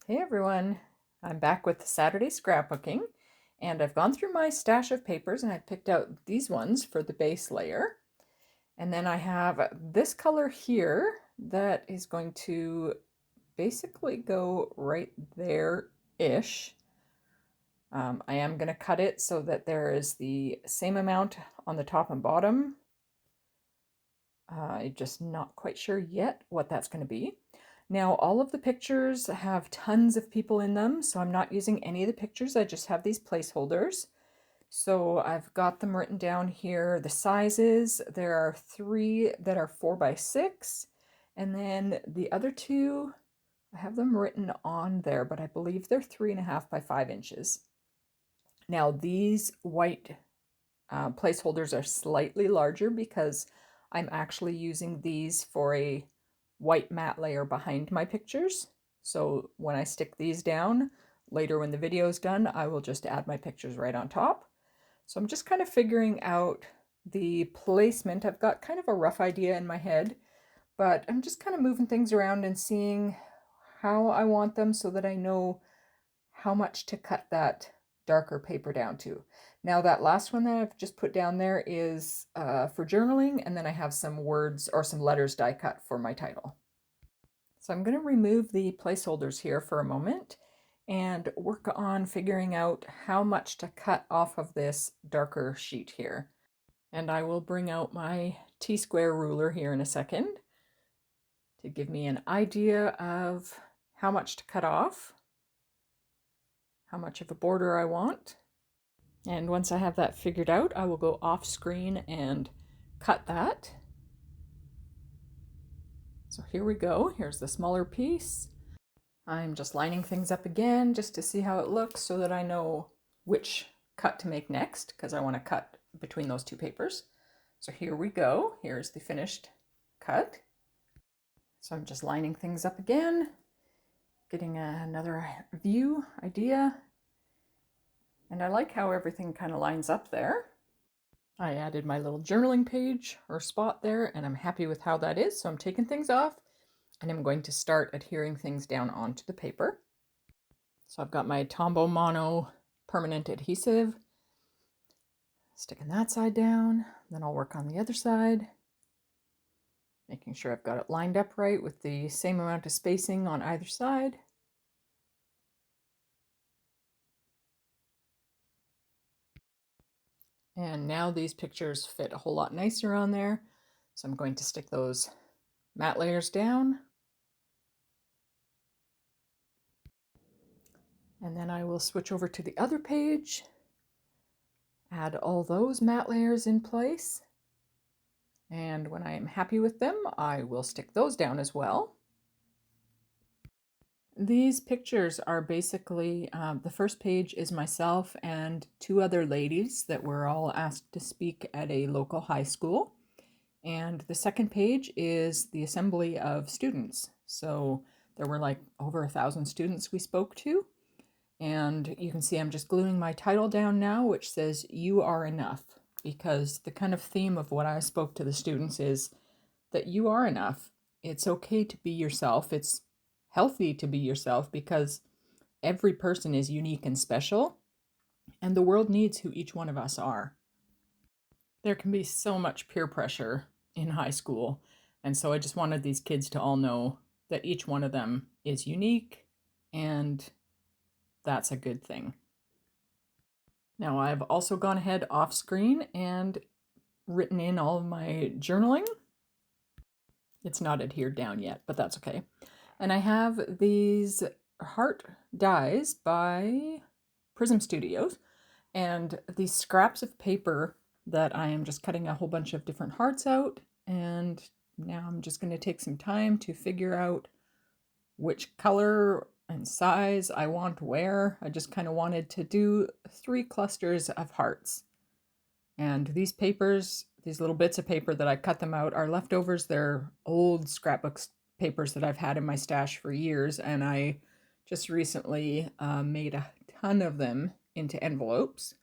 Hey everyone, I'm back with Saturday Scrapbooking, and I've gone through my stash of papers and I've picked out these ones for the base layer. And then I have this color here that is going to basically go right there-ish. I am going to cut it so that there is the same amount on the top and bottom. I'm just not quite sure yet what that's going to be. Now, all of the pictures have tons of people in them, so I'm not using any of the pictures. I just have these placeholders. So I've got them written down here. The sizes, there are 3 that are 4x6, and then the other 2, I have them written on there, but I believe they're 3.5 by 5 inches. Now, these white placeholders are slightly larger because I'm actually using these for a white matte layer behind my pictures. So when I stick these down, later when the video is done, I will just add my pictures right on top. So I'm just kind of figuring out the placement. I've got kind of a rough idea in my head, but I'm just kind of moving things around and seeing how I want them so that I know how much to cut that darker paper down to. Now that last one that I've just put down there is for journaling, and then I have some words or some letters die cut for my title. So I'm going to remove the placeholders here for a moment and work on figuring out how much to cut off of this darker sheet here. And I will bring out my T-square ruler here in a second to give me an idea of how much to cut off, how much of a border I want. And once I have that figured out, I will go off screen and cut that. So here we go. Here's the smaller piece. I'm just lining things up again just to see how it looks so that I know which cut to make next, because I want to cut between those 2 papers. So here we go. Here's the finished cut. So I'm just lining things up again, getting another view idea. And I like how everything kind of lines up there. I added my little journaling page or spot there, and I'm happy with how that is. So I'm taking things off and I'm going to start adhering things down onto the paper. So I've got my Tombow Mono permanent adhesive, sticking that side down. Then I'll work on the other side, making sure I've got it lined up right with the same amount of spacing on either side. And now these pictures fit a whole lot nicer on there. So I'm going to stick those matte layers down. And then I will switch over to the other page, add all those matte layers in place. And when I am happy with them, I will stick those down as well. These pictures are basically, the first page is myself and 2 other ladies that were all asked to speak at a local high school. And the second page is the assembly of students. So there were like over 1,000 students we spoke to. And you can see I'm just gluing my title down now, which says "You Are Enough," because the kind of theme of what I spoke to the students is that you are enough. It's okay to be yourself. It's healthy to be yourself because every person is unique and special, and the world needs who each one of us are. There can be so much peer pressure in high school, and so I just wanted these kids to all know that each one of them is unique, and that's a good thing. Now I've also gone ahead off screen and written in all of my journaling. It's not adhered down yet, but that's okay. And I have these heart dies by Prism Studios, and these scraps of paper that I am just cutting a whole bunch of different hearts out, and now I'm just going to take some time to figure out which color and size I want where. I just kind of wanted to do 3 clusters of hearts. And these papers, these little bits of paper that I cut them out are leftovers. They're old scrapbook papers that I've had in my stash for years, and I just recently made a ton of them into envelopes,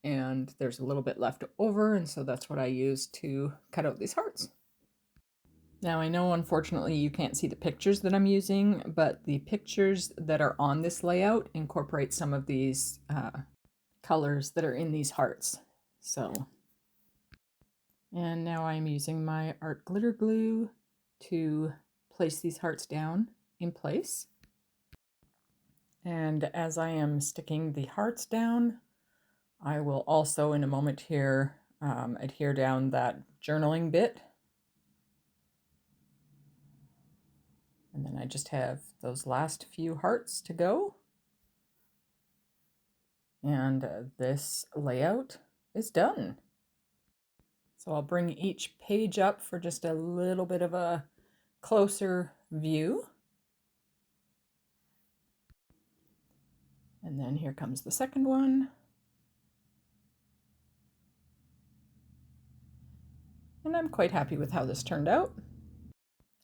and there's a little bit left over, and so that's what I use to cut out these hearts. Now I know unfortunately you can't see the pictures that I'm using, but the pictures that are on this layout incorporate some of these colors that are in these hearts. So, and now I'm using my art glitter glue to place these hearts down in place. And as I am sticking the hearts down, I will also in a moment here adhere down that journaling bit. And then I just have those last few hearts to go. And this layout is done. So I'll bring each page up for just a little bit of a closer view. And then here comes the second one. And I'm quite happy with how this turned out.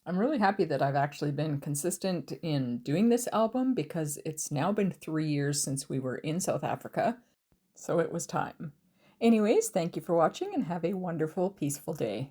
I'm really happy that I've actually been consistent in doing this album because it's now been 3 years since we were in South Africa, so it was time. Anyways, thank you for watching and have a wonderful, peaceful day.